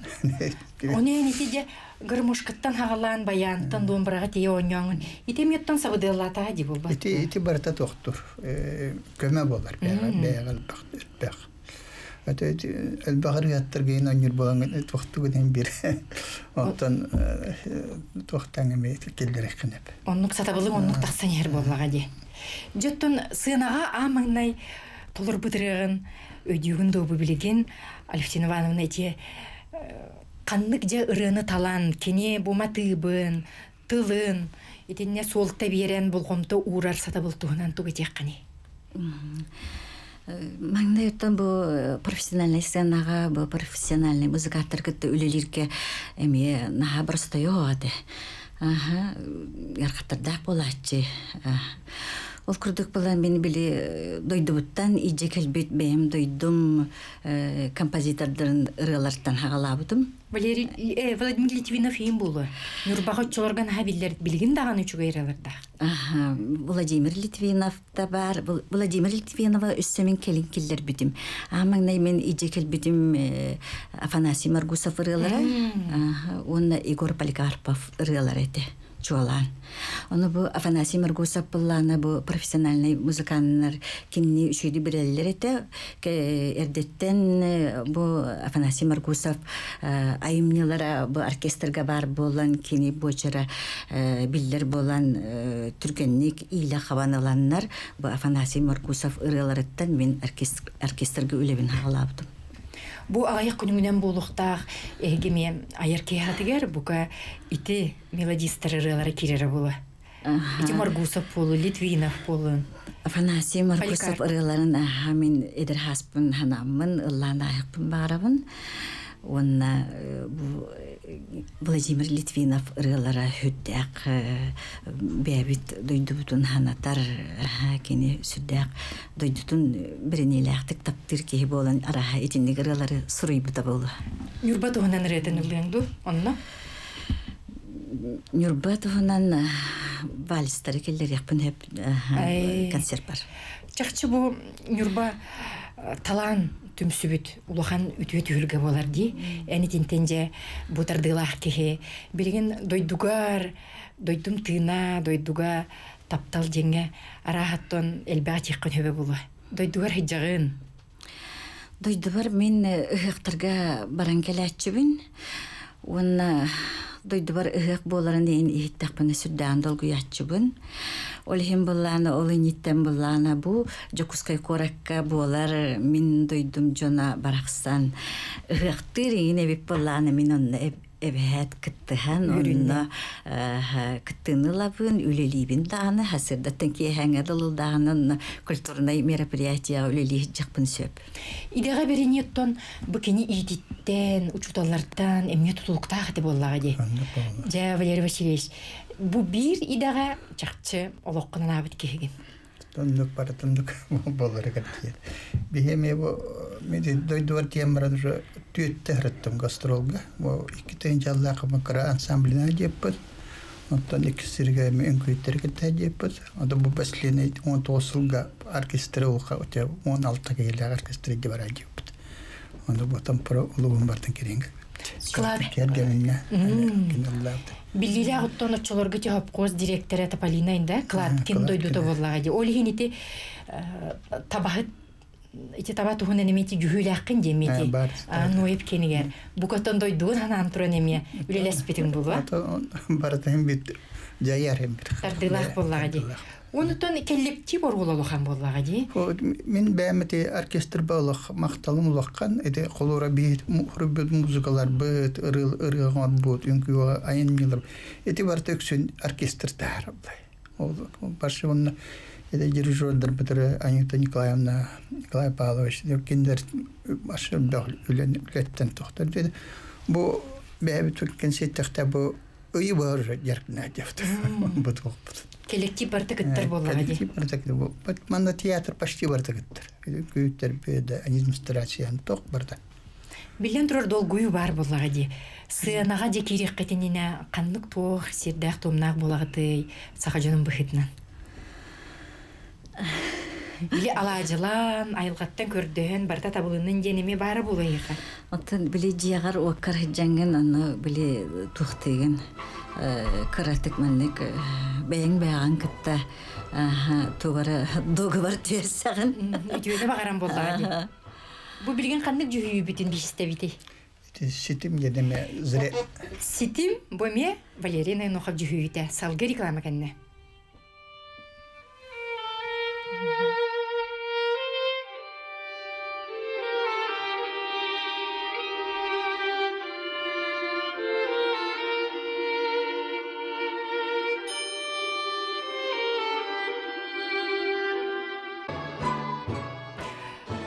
Оны нетиже гармошкаттан хагалан баянтан домбырага тие ойноңун. Итеметтен сабыдылата ди болбат. Ити барта тохтур. Көмө болар бегал бак. Ата элбагыр яттыргын аныр болгон тохтугун бир. Оттан тохтаңы мет келдерек кенеп. Оннук сатабылың оннук таксан ер боллага ди. Жоттон сынага амаңнай толор бытырыгын өдүгүн добу билеген Алевтина Ивановна эти каннык же ырыны талан кене буматыбын тылын итинне солта берен болгомто урар сатабылтугунан тугетеккани. Маңнайыттан бу профессиональный сценага, бу профессиональный музыкаттар кытты үлелерге эме наха барстайо ады. Яркаттардак болачы. Ол күрдік болан мені біле дойдубуттан ije келбет бәйім дойдум композитордарын ырыларттан хағалабыдым. Владимир Литвинов ем болу. Нұрбағы чолорган хабиллер білген даған үчігі айраларда. Владимир Литвинов да бар. Владимир Литвинова өссөмен келін келдер бітім. Амаңнай мен ije келбетім Афанасий Маргусов ырылары. Оны Егор Поликарпов ырылар еті. Чуалан. Оны бу Афанасий Маргусов булланы бу профессиональный музыканттар кинни үшөйдү бирелер эте. Эрдеттен бу Афанасий Маргусов айымнылара бу оркестрга бар болан кини бочара биллер болан түргенник ийле хабаналаннар бу Афанасий Маргусов ырыларыттан мен оркестрга үлебин хагалабдым. Бу аяк күнүнөн болуктак эгеме аяр кеятыгер бука ити мелодистер ырылары кирere болу. Ити Маргусов болу, Литвинов болу. Афанасий Маргусов ырыларын мен эдер хаспын ханамын, ыллан аяқпын барабын. Онна Владимир Литвинов ырылара хүддәк бәбит дойдубутун ханатар кені сүддәк дойдутун бірінеләқтік таптыр кейі болан араға етіндегі ырылары сұрыйбыта болу. Нюрбат оғынан рәдін үлгенду, онна? Нюрбат оғынан валистары келдер яқпын өп концерт бар. Чақчы бұл Нюрба талан түмсүбүт улахан үтүөт үлгө болар ди. Эни тинтенже бутардылах кеhe билген дойдугар, дойдум тына, дойдуга таптал жеңе арахаттон элбага чеккен хөбө болу. Дойдугар хижагын. Дойдугар мен ыхтарга баран келечүбүн. Онна дойдугар ыхак боларын дейин ихтакпыны сүрдән долгу ятчүбүн. Олхим булланы, олыниттен булланы бу жокускай коракка болар мин дойдум жона бараксан. Ыхтыр ине бип булланы мин онны эбет кыттыхан онна кыттынылабын үлелибин даны хасырдаттан ки хаңадылылдагынын культурный мероприятия үлели жакпын сөп. Идега беренеттон бу кени идиттен, учуталлардан эмне тутулуктагы деп боллага ди. Жа Валерий Васильевич, бу бир идега чакчы олоккунан абыт кеген. Тондук паратындык болар экен. Бихеме бу меди дойдуар темран уже түйөттөрөттүм гастролга. Бу 2 жылдагы макара ансамблина жеппит. Оттон экстерге мен көйтерге тажеппит. Анда бу баслене 19 жылга оркестр окка өтө 16 жылга оркестрге бара жеппит. Анда бу тампро улуун бартын керенге. Клад кергенне. Биллиле оттон очолорго жооп коз директоры Тополина инде клад ким дойду да боллага ди. Ол хинити табахыт ити таба тухун энемети жүхүлэккин демети. Нойып кенигер. Букаттан дойдуун анан туран эме үлелеспитин булба. Баратым бит жаяр эм бит. Тардылак боллага ди. Онутон келлепти боргололухан боллага ди. Мен бәмете оркестр балык макталым улаккан, эде колора бит музыкалар бит, ырыган бут, үңкү айыннылар. Эти бар төксүн оркестр тарабай. Ол башыгын эде дирижердер битер Анита Николаевна, Николай Павлович, киндер башым да үлеттен токтор dedi. Бу бәбе түркен сеттекте бу өйү бар яркна дефт. Бут копт. Коллектив бартыгыттар боллага ди. Коллектив бартыгыттар бу. Манда театр почти бартыгыттар. Күттер беде администрацияны ток барда. Билен турар долгую бар боллага ди. Сыянага же кирек кетенине канлык тох сердак томнак болагыты сахажынын быхытынан. Били алажылан, айылгаттан көрдөһөн барта табылынын денеме бары болайыка. Оттан били жиягар оккар жанган аны били тухтыгын каратык маннык бэйң бэйган кытта тугара догубар түйесагын. Үтүөнө багаран боллага ди. Бу билген кандык жүйү бүтүн бишстебити. Ситим едеме зре. Ситим боме Валерина нохап жүйүтэ. Салгы реклама кенне.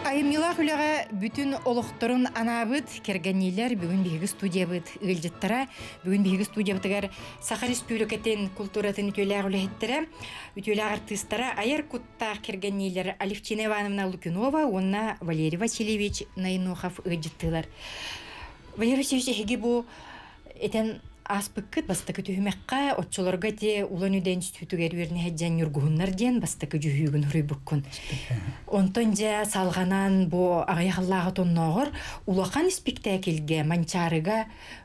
Айымнила хүләгә бүтін олықтырын анабыт, кергеннелер бүгін бигі студия бұд ұғылжыттара. Бүгін бигі студия бұдығар Сахар Республикатын культуратын үтеләғ үләхеттірі, үтеләғ артыстара айар күттақ кергеннелер Алевтина Ивановна Лукинова, онна Валерий Васильевич Найнохов ұғылжыттылар. Валерий Васильевич әхеге бұл әтен аспыккыт бастакы түхімәққа отчоларға те улан үден түтігер өріне әджен үргуыннар ден бастакы жүхүйгін үрі бүккін. Онтон жа салғанан бұ ағаяқылағы тоннағыр улақан спектакелге, манчарыға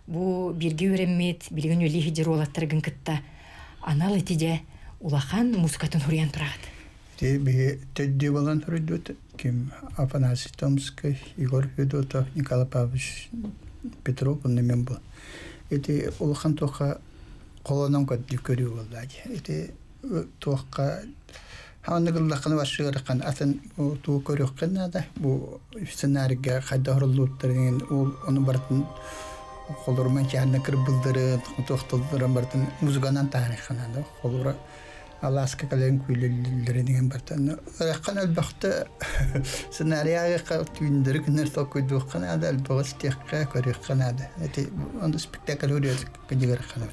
бұ бірге өреммет, білген өлі хеджер олаттырғын кітта. Анал етеде улақан музыкатын үрген тұрағыды. Төдді болан үрдіт, кім Афанасий Томский, Егор Федотов, Николай Павлович Петров, онны мен бұл. Эти улахан тоха колонон код дикөрү болдажы. Эти тоха ханныгыллакны башыгыркан атын туу көрөккөн ада бу сценарийге кайда horulуттар деген ол оны бартын колорман чанна кир билдирин токтолдуран бартын музыканан тарихынан да колора Аласка кален күйлелләре деген бартын. Ракан албакта сценарийга түндер күннәр токуйдук кана да албагыс текка көрөк кана да. Эти анда спектакль өрөк кыдыгар кана.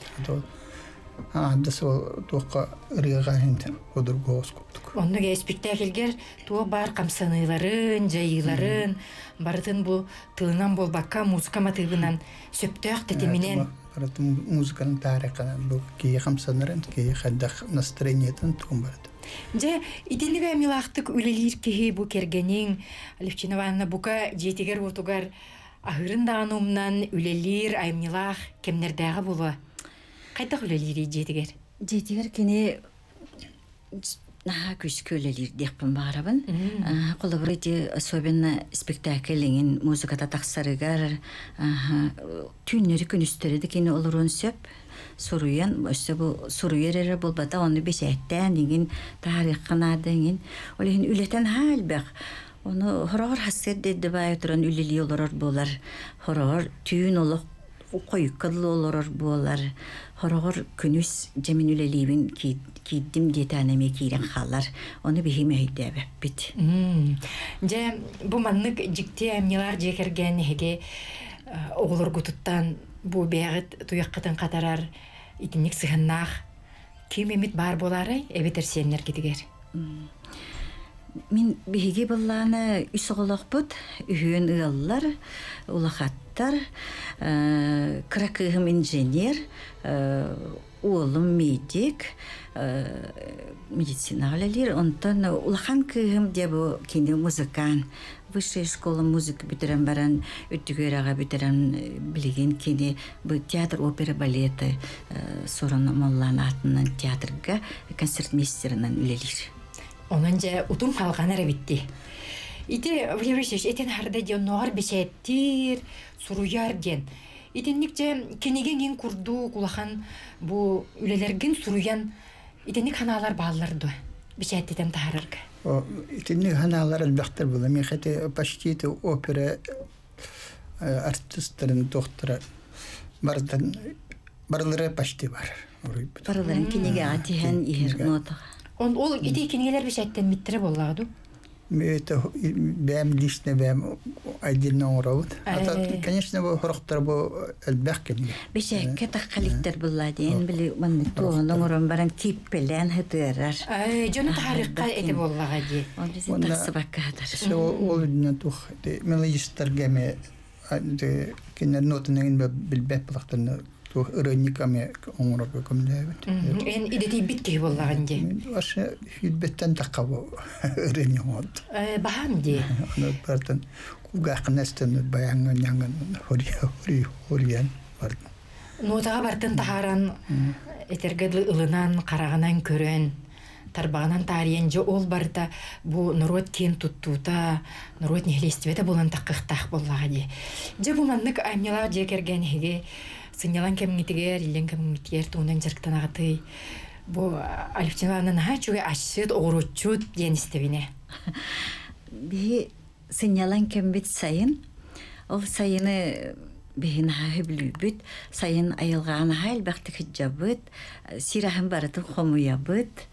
Да со тока рыга хинтер одур гос коптук. Онда спектакльгер то бар камсаныйларын, жайыларын, бартын бу тылынан болбакка музыка матыгынан сөптөк тетеминен музыканын тарихынан бұл кейі қамсанырын, кейі қаддақ настроениетін тұғын барды. Же, иденлігі әмілақтық үлелер кейі бұл кергенің Алевтина Ивановна бұқа жетегер отугар ағырын дағануымнан үлелер, әмілақ кемнердәғы бұлы. Қайтақ үлелер жетегер? Жетегер кене күшкі үлелер деқпін бағарабын. Қолы бір еті особенно спектакліңін музыката тақсарығар түннері күн үстереді кені олырын сөп. Сұруян, сұруерері бұл бата оны бесәттен деген тарих қанадыңын. Олығын үлетен хал бәқ. Оны хорағыр хасыр деді бай тұран үлелі олырыр болар. Хорағыр түйін олық қойыққылы олырыр болар. Хорағыр күніс жамин үлелейбін кейдім детанеме кейрен қалар. Оны бейхеме өйдәбі біт. Же, бұл маннық жікте әмнелар жекерген әге оғылыр құтыттан бұл бәғыт тұяққытын қатарар итінік сығыннақ кем емет бар болары әбетер сенлер кетігер. Мен бейге болланы үс оғылық бұд, үйін ұялылар, ұлақаттар, қырақығым инженер, оğlum медик, медицина алалар, онтан улахан кыгым де бу кине музыкан, высшая школа музыки битирен баран, үттүгөрага битирен билген кине бу театр, опера, балеты, сорон моллан атынан театрга концертмейстеринен үлелер. Онан же утум қалғанары битти. Ити Валерий этен харда ден ногар бешеттир, суруяр ден. Итенник же кенеген ген курду кулахан бу үлелерген суруян итенник ханалар бааларды. Бешеттен тахарырга. Итенник ханалар албахтар була. Мен хати почти опера артистларын доктора барлары почти бар. Барыларын кенеге атихан ихер нота. Ол ити кенегелер бешеттен миттире боллагаду. Это бэм лишне бэм отдельно уровот. Конечно, бу хорохтар бу элбэккен. Бешекке тахкаликтер булладен били мен тоонун орон баран типпелен хетэрар. Жона тарихка эте боллагади. Он бизе таксыбаккадар. Ол дүнө тух мелодистер геме кинер нотунен билбэп булактан тух ироникаме оңорго көмдөбүт. Эн идети битти боллаганди. Аша хилбеттен такабы ирониот. Бахамди. Аны бартан кугакнестен баянган янган хориян бар. Нотага бартын тахаран этергедлы ылынан караганан көрөн тарбагынан тарыян же ол барда бу народ кен туттута народ нехлестебете булан таккыктах боллагади. Же бу маннык амнила же кергенеге сынялан кемгитигер илен кемгитигер туунан жарктан агаты бу Алевтинаның хачуге ашыт огуручут денистебине. Би сынялан кембит сайын ол сайыны бихин хабилүбүт сайын айылган хайл бакты хиджабыт сирахын барытын хомуябыт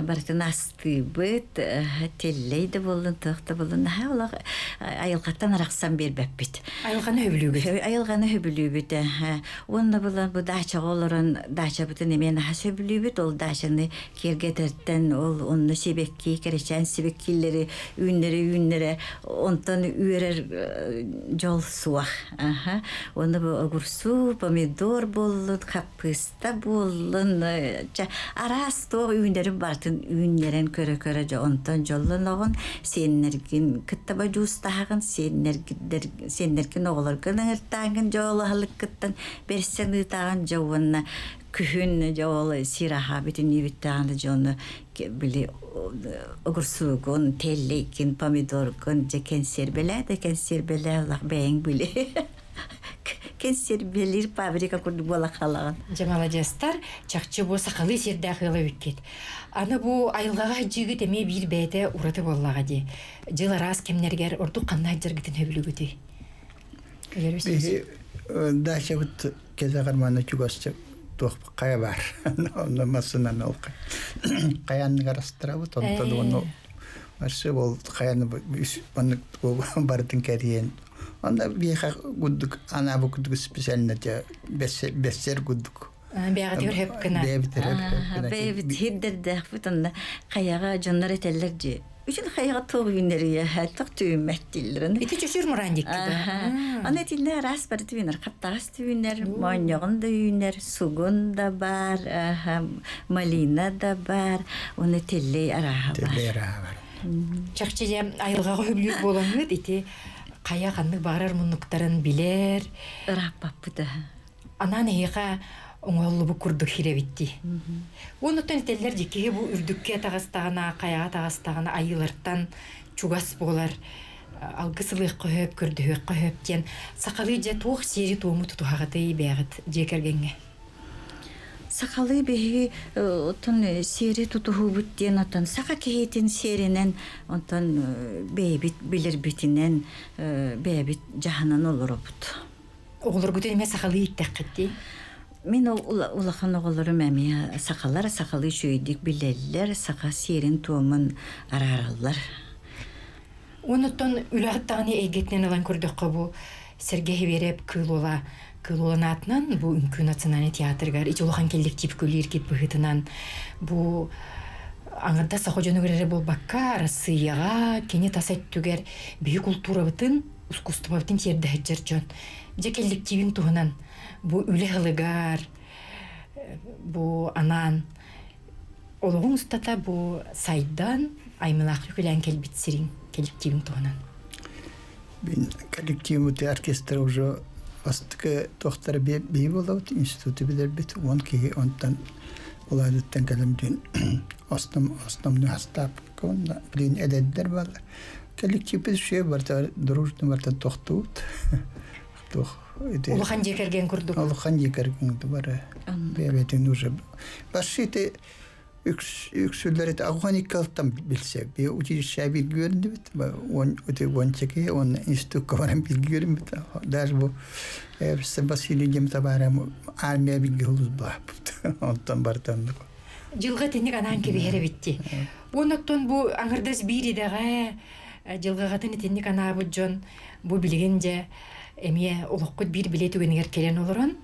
бартын астыбыт теллейді болын тықты болын олар айылғаттан арақсан бербәппет. Айылғаны хөбілүбіт. Айылғаны хөбілүбіт. Онда болын бұл дача оларын дача бұтын емен ас хөбілүбіт. Ол дачаны кергетерттен ол онны себекки керечен себеккиллері үйінлері онтан үйерер жол суақ. Онда бұл огурсу, помидор болын, капыста болын, арас тоғы үйіндері бартын үйінлерін көрі-көрі онтан жолын оғын сеннерген кіттаба жуыстағын сеннерген оғылыргын ыңыртағын жолы халық кіттін берсен ұйтағын жауынна күхін жолы сираха бітін ебіттағын жоны білі ұғырсуғын теллейкен помидорғын жекен сербеледі олақ бәйін білі кенсер белир фабрика курду бола калаган. Жамала жастар чакчы бу сакалы серде кылы үткет. Аны бу айылгага жигит эме бир бете ураты боллага ди. Жыл арас кемнергер орду кандай жергитин хөбүлүгүтү. Дача вот кеза гарманы чугасчы тох кая бар. Онда масынан ол. Каянны гарастыра вот онда доно. Марсы бол каянны бардын кериен. Анда биха гуддук ана бу гуддук специально те бессер гуддук. Бягатыр хеп кына. Бебит хиддер футанда каяга жоннар этелер же. Үчүн каяга тог үйнери хаттак түймөттилерин. Ити чөчүр мурандик киди. Аны тилер рас бар түйнер каптагас түйнер, моньогун да үйнер, сугун да бар, малина да бар, уну тиллей ара бар. Чакчы айылгага хөбүлүк болгон ити кая кандык багарар мунуктарын билер. Раппаппыда. Анан эйга оңолу бу курдук хиребитти. Онуттан теллер жеке бу үрдүкке тагастагана, каяга тагастагана айылыртан чугас болар. Алгысылык көп, көрдүк көп ден сакалы же тух сери тууму тутугаты бягыт жекергенге. Сакалы беги отон сери тутугут ден отон сака кейтин серинен отон бебит билер битинен бебит жаханан олоробут. Оглор гүтен эме сакалы иттекти. Мен улахан оголору мәмия сакалы шүйдик билеллер сака серин туумун арараллар. Онуттан үләгаттагыны эйгетнен алан көрдөккө бу Сергей береп кылуланатынан бу үмкү национальный театргар ичулухан коллектив күлиркит быгытынан бу аңырда сахожону бере болбакка Россияга кене тасеттүгер бүйүк культура бытын искусство бытын терде жон же коллективин тугунан бу үлегылыгар бу анан ологун устата бу сайдан аймылакы күлән келбитсирин коллективин тугунан. Бин коллективный оркестр уже астык доктор бей болот институты билер бит он ки онтан улайдыттан калемдин основной астап кон блин эдеддер бар коллектив шее барта дружно барта тохтут. Тох. Улахан жекерген курдук. Улахан жекерген бар. Бебетин уже. Башите Үксүлләрет агоникалтан билсе, бе училище билгөрүндү бит. Он өтө вончеке, он институт каварам билгөрүм бит. Даже бу Василий Демтабарам армия билгөрүз бап. Онтан бартан. Жылга тенник анан кебере битти. Оноттон бу аңырдас биридеге жылга гатын тенник ана бу жон бу билгенже эмие улуккут бир билет үгенер келен олорон.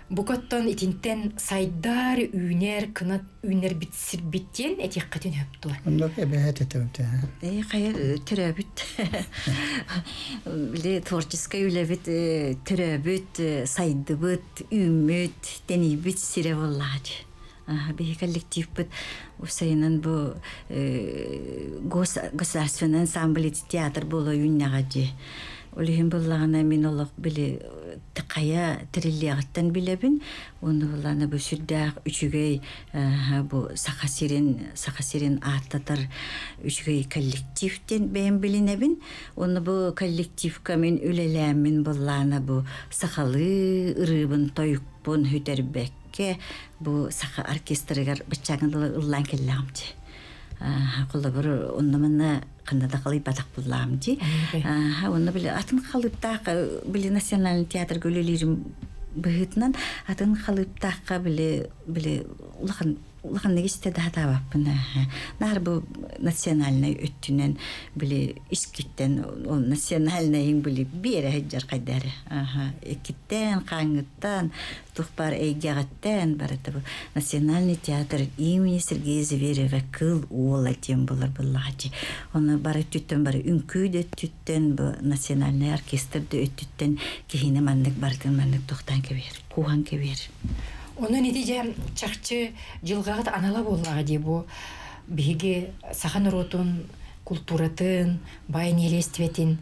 Букоттон итинтен сайдар үйнер кынат үйнер битсир биттен этиккатын өптү. Онда бехет этемте. Кайыр төрөбүт. Биле творческая үлебит төрөбүт, сайдыбыт, үмүт, денибит сире боллады. Бе коллектив бит усайнан бу государственный ансамбль театр боло үйнагажы. Олихин буллагана мен олох биле тыкая триллиягаттан билебин. Оны буллана бу сүрдәк үчүгөй бу сахасирин аттатар үчүгөй коллективтен бен билинебин. Оны бу коллективка мен үлеләмин буллана бу сахалы ырыбын тойукпун хүтербекке бу саха оркестрыгар бычагындылы ыллан келламчы. Кулда бир оннамына кандада калый батак булламжы. Онны биле атын калыптак биле национальный театр көлөлөрүм быгытынан атын калыптакка биле улахан негисте да табаппын. Нар бу национальный өттүнөн биле искиттен ол национальный биле бере хеджер кайдары. Экиттен каңыттан тухпар эйгагаттан барата бу национальный театр имени Сергея Зверева кыл уола тем булар буллачы. Оны бары түттен бары үнкүйдө түттен бу национальный оркестрде өттүттен кийине мандык бартын мандык токтан кебер, куган кебер. Оны нетиже чакчы жылгагыт анала боллага ди бу биги сахан ротун культуратын байын елестветин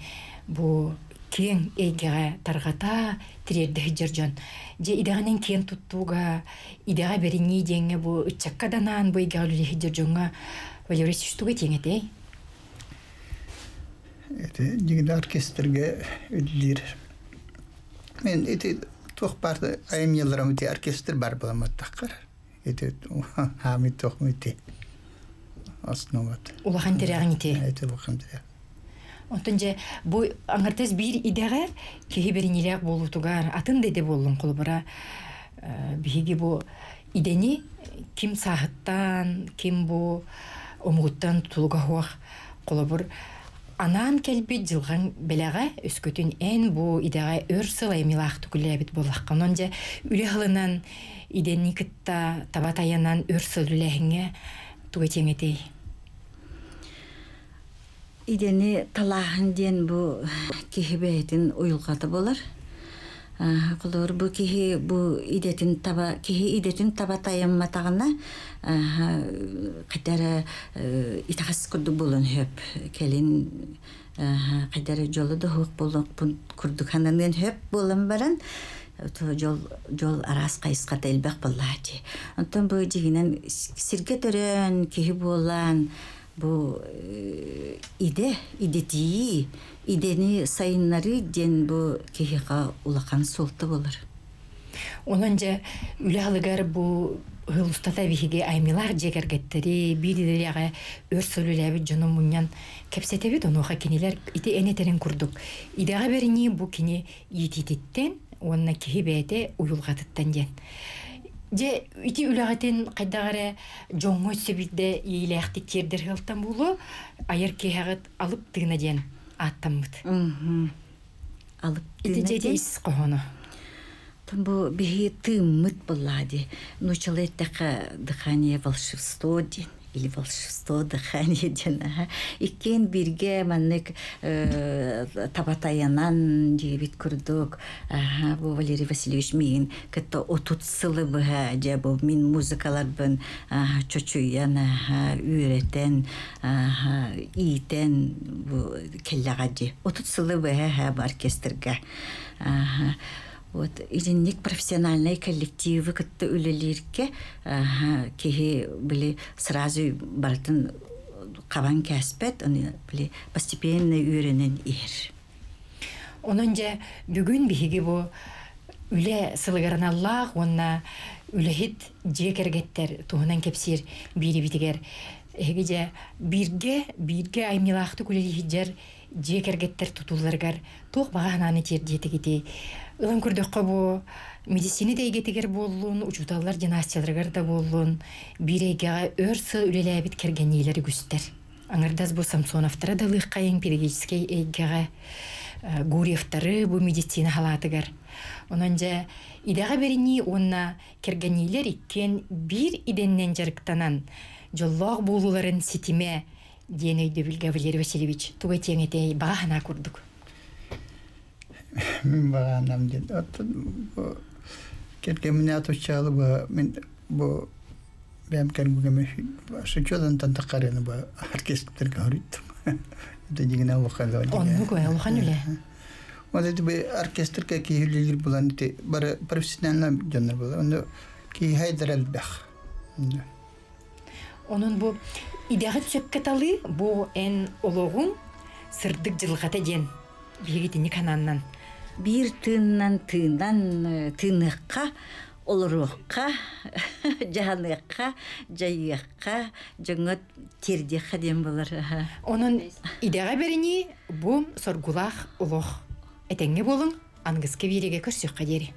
бу кең эйгеге таргата тирерде жержон же идаганын кең туттууга идага берини деңе бу чаккаданан бу эйгеге жержонга валюрисистуга теңете. Эти дигде оркестрге үлдир. Мен эти Тухпарды аймеларым те оркестр бар боломаттаккар. Эти хамит тохмити. Основат. Улахан терягын ите. Эти улахан теряг. Онтонже бу аңартас бир идеге кеһи беринилек болутугар атын деде болдун колбара. Биги бу идени ким сахыттан, ким бу омгуттан тулга хуак колбар анан келби жылган белага өскөтүн эн бу идега өрсылай милахты күләбит болаккан. Онже үлехлынан идени кытта табатаянан өрсөлүләһиңе тугетеңетей. Идени талаһын ден бу кихибетин уйулгаты болар. Кулор бу кихи бу идетин табатайым матагына кайдара итахас курду болон хөп келин кайдара жолу да хук болон курдуканан хөп болон баран жол арас кайыска телбек боллачы. Онтон бу жигинен сирге төрөн кихи болан бу идени сайыннары ден бу кихига улахан солты болар. Онанже үлалыгар бу хылустата биһиге аймилар жегергеттери бирилерге өрсөлүләбит жону муньян кепсетебит онуха кинилер ити энетерин курдук. Идега берини бу кини итититтен онна кихибете уюлгатыттан ден. Же ити үләгәтен кайдагары жоңго сөбидде ийләхти тердер хылтан булу айыр кехагыт алып тыгына ден аттамыт. Алып ити жедейс кохоно. Бу бихи тыммыт боллади. Нучалеттака дыхание волшебство ден. Или волшебство дыхание ден. Иккен бирге маннык табатаянан дебит курдук. Бу Валерий Васильевич мин кытта отут сылы быха. Же бу мин музыкалар бын чочуян үйретен ийтен бу келлагади. Отут сылы быха бу оркестрга. Вот иденник профессиональные коллективы кытта үлелерке кихи были сразу бартын кабан кәспет, аны биле постепенно үйренен ир. Онон же бүгүн биһиги бу үле сылыгараналлаах онна үлехит жекергеттер туһунан кепсир бири битигер эге же бирге аймилаахты күлелихиджер жекергеттер тутуларгар туох багаананы тердиетигити ылан күрдөккө бу медицина дейгетигер боллун учуталлар династияларгар да боллун бирегега өрсө үлелебит кергенилери күстер аңырдас бу Самсоновтара да лыхкайын педагогический эйгега Гурьевтары бу медицина халатыгар. Онан же идага берини онна кергенилер иккен бир иденнен жарыктанан жоллог болуларын ситиме денейді білге Валерий Васильевич тугай теңетей бағана курдук. Мен бағанам деді. Кергеміне атучалы мен бәм кергеме шучодан тантақарыны оркестрге хүріттім. Это дигне лохало. Он мугой лохан үле. Вот это бы оркестр какие люди булан те бар профессионально жанр була. Он ки хайдар албах. Onun bu idəği söpkatalı bu en oloğun sırdık жылғата ден бегетini kanandan. Bir tığından tığınıqqa, oluruqqa, jahanıqqa, jayıqqa, jönöt terdiqqa den bolar. Onun idəği berini bu sorgulaq oloq. Etenge bolun, angıskı birege körsüqqa deri.